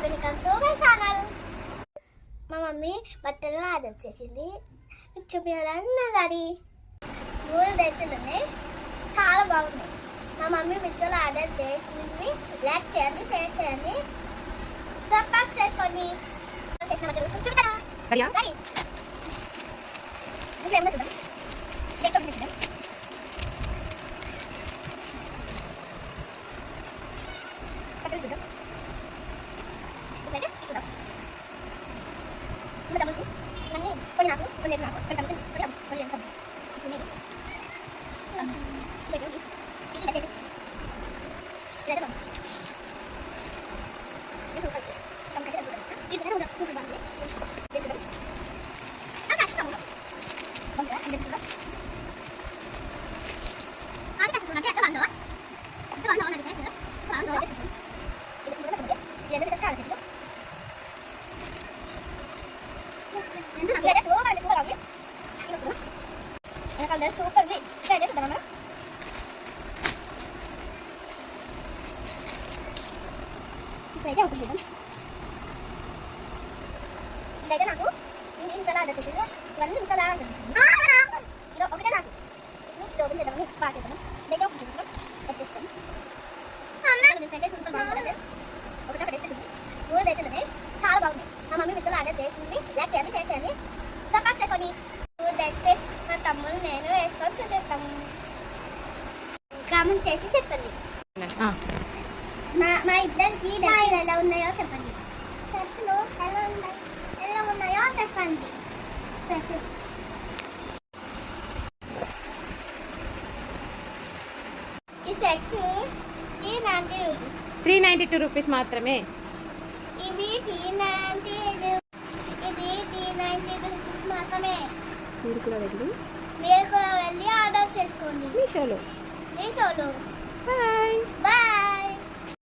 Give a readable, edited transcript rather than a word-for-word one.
Welcome to my channel. మా mummy బట్టలు order చేసింది, మీకు చూపించాలని నా రెడీ 3 తెచ్చులున్నాయి, చాలా బాగున్నాయి. మా మమ్మీ మిక్చర్లు ఆర్డర్ చేసింది. లైక్ చేయండి, షేర్ చేయండి, సబ్స్క్రైబ్ చేసుకోండి. చేసిన బట్టలు చూపిస్తాను. రెడీ ఇంకేమో చూద్దాం. చూద్దాం బట్టలు చూద్దాం. చూద్దాం తమ్ముడికి అన్నీ కొన్ని నాకు కొన్ని నాకు కొన్ని తమ్ముడికి కొన్ని ఎంత సూపర్ ట్రై చేద్దామా? ఇదైతే ఒకటి చూద్దాం. ఇదైతే నాకు నిమిషాలు ఆర్డర్ చేసింది, 1 నిమిషాలు ఆర్డర్ చేసింది. ఇది ఒకటే నాకు ఇది ఓపెన్ చేద్దామని బాగా చేద్దాము. ఇదైతే ఒకటి చేస్తాం, పెట్టేస్తాం. సూపర్ బాగుంటుంది. ఒకటే తెచ్చింది, 3 తెచ్చులున్నాయి, చాలా బాగున్నాయి. మా మమ్మీ మిత్రులు ఆర్డర్ చేసింది. లైక్ చేయండి, షేర్ చేయండి, సబ్స్క్రైబ్ చేసుకోండి. 2 తెస్తే మా తమ్ముడు నేను వేసుకొని చూసేస్తాము. కామెంట్ చేసి చెప్పండి. మా ఇద్దరికి ఎలా ఉన్నాయో చెప్పండి. ఖర్చులు ఎలా ఉన్నాయో చెప్పండి. ఈ సెట్స్ 392 రూపీస్ మాత్రమే. ఇవి 390, ఇది 390 రూపీస్ మాత్రమే. మీరు కూడా వెళ్ళి ఆర్డర్ చేసుకోండి మీషోలో. Bye bye.